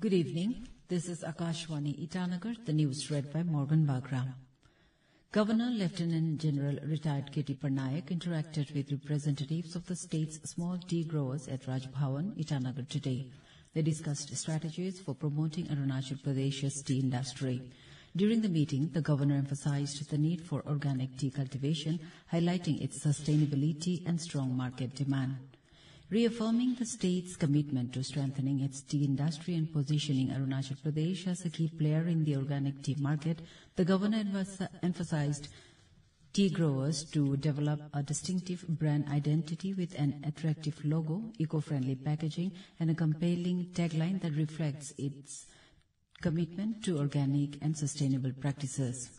Good evening. This is Akashwani Itanagar, the news read by Morgan Bagram. Governor Lieutenant General retired K.T. Parnaik interacted with representatives of the state's small tea growers at Raj Bhavan, Itanagar today. They discussed strategies for promoting Arunachal Pradesh's tea industry. During the meeting, the governor emphasized the need for organic tea cultivation, highlighting its sustainability and strong market demand. Reaffirming the state's commitment to strengthening its tea industry and positioning Arunachal Pradesh as a key player in the organic tea market, the governor emphasized tea growers to develop a distinctive brand identity with an attractive logo, eco-friendly packaging, and a compelling tagline that reflects its commitment to organic and sustainable practices.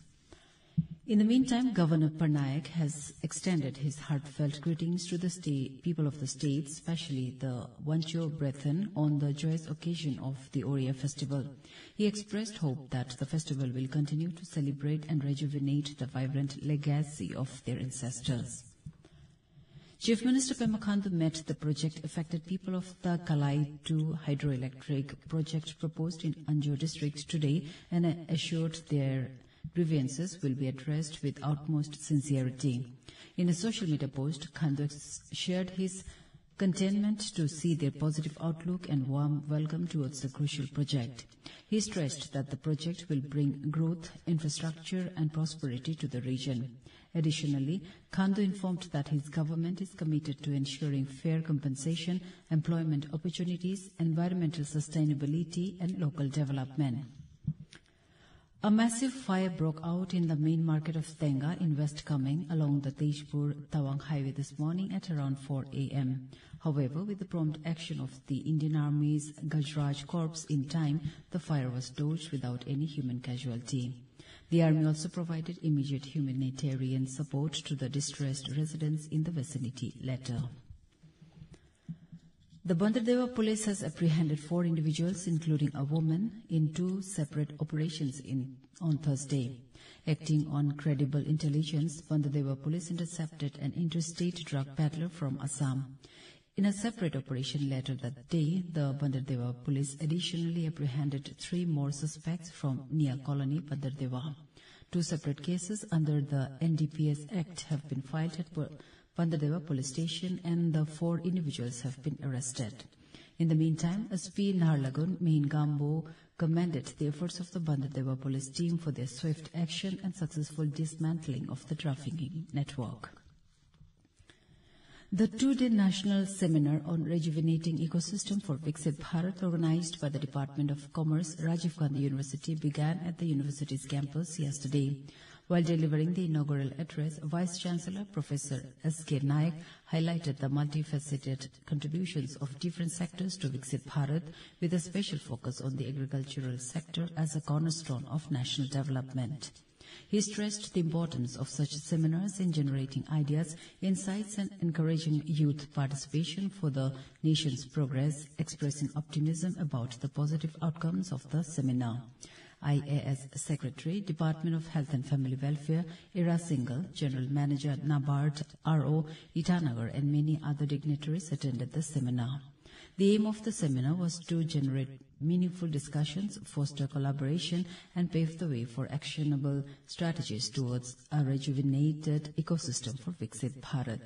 In the meantime, Governor Parnaik has extended his heartfelt greetings to the people of the state, especially the Wancho Brethren, on the joyous occasion of the Oriya festival. He expressed hope that the festival will continue to celebrate and rejuvenate the vibrant legacy of their ancestors. Chief Minister Pema Khandu met the project-affected people of the Kalai 2 hydroelectric project proposed in Anjo district today and assured their grievances will be addressed with utmost sincerity. In a social media post, Khandu shared his contentment to see their positive outlook and warm welcome towards the crucial project. He stressed that the project will bring growth, infrastructure and prosperity to the region. Additionally, Khandu informed that his government is committed to ensuring fair compensation, employment opportunities, environmental sustainability and local development. A massive fire broke out in the main market of Tenga in West Kameng along the Tejpur-Tawang highway this morning at around 4 a.m. However, with the prompt action of the Indian Army's Gajraj Corps in time, the fire was dodged without any human casualty. The Army also provided immediate humanitarian support to the distressed residents in the vicinity later. The Bandardeva police has apprehended 4 individuals, including a woman, in 2 separate operations on Thursday. Acting on credible intelligence, Bandardeva police intercepted an interstate drug peddler from Assam. In a separate operation later that day, the Bandardeva police additionally apprehended 3 more suspects from Nia Colony, Bandardeva. 2 separate cases under the NDPS Act have been filed at Bandardeva police station and the 4 individuals have been arrested. In the meantime, SP Naharlagun Main Gambo commended the efforts of the Bandardeva police team for their swift action and successful dismantling of the trafficking network. The 2-day national seminar on rejuvenating ecosystem for Viksit Bharat, organized by the Department of Commerce, Rajiv Gandhi University, began at the university's campus yesterday. While delivering the inaugural address, Vice-Chancellor Professor S.K. Naik highlighted the multifaceted contributions of different sectors to Viksit Bharat, with a special focus on the agricultural sector as a cornerstone of national development. He stressed the importance of such seminars in generating ideas, insights and encouraging youth participation for the nation's progress, expressing optimism about the positive outcomes of the seminar. IAS Secretary, Department of Health and Family Welfare, Ira Singhal, General Manager, NABARD, RO, Itanagar and many other dignitaries attended the seminar. The aim of the seminar was to generate meaningful discussions, foster collaboration and pave the way for actionable strategies towards a rejuvenated ecosystem for Viksit Bharat.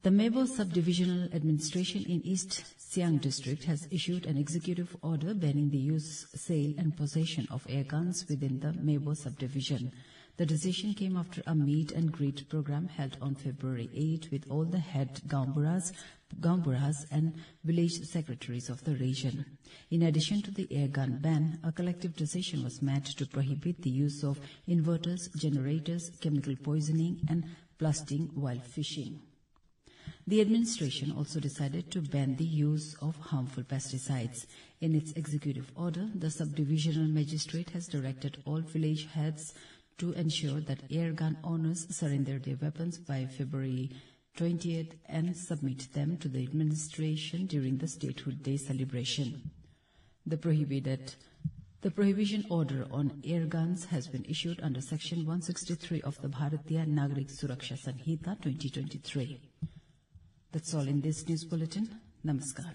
The Mebo Subdivisional Administration in East Siang District has issued an executive order banning the use, sale and possession of air guns within the Mebo subdivision. The decision came after a meet and greet program held on February 8 with all the head Gaumburas and village secretaries of the region. In addition to the air gun ban, a collective decision was made to prohibit the use of inverters, generators, chemical poisoning and blasting while fishing. The administration also decided to ban the use of harmful pesticides. In its executive order, the subdivisional magistrate has directed all village heads to ensure that air gun owners surrender their weapons by February 20th and submit them to the administration during the Statehood Day celebration. The prohibition order on air guns has been issued under Section 163 of the Bharatiya Nagarik Suraksha Sanhita 2023. That's all in this news bulletin. Namaskar.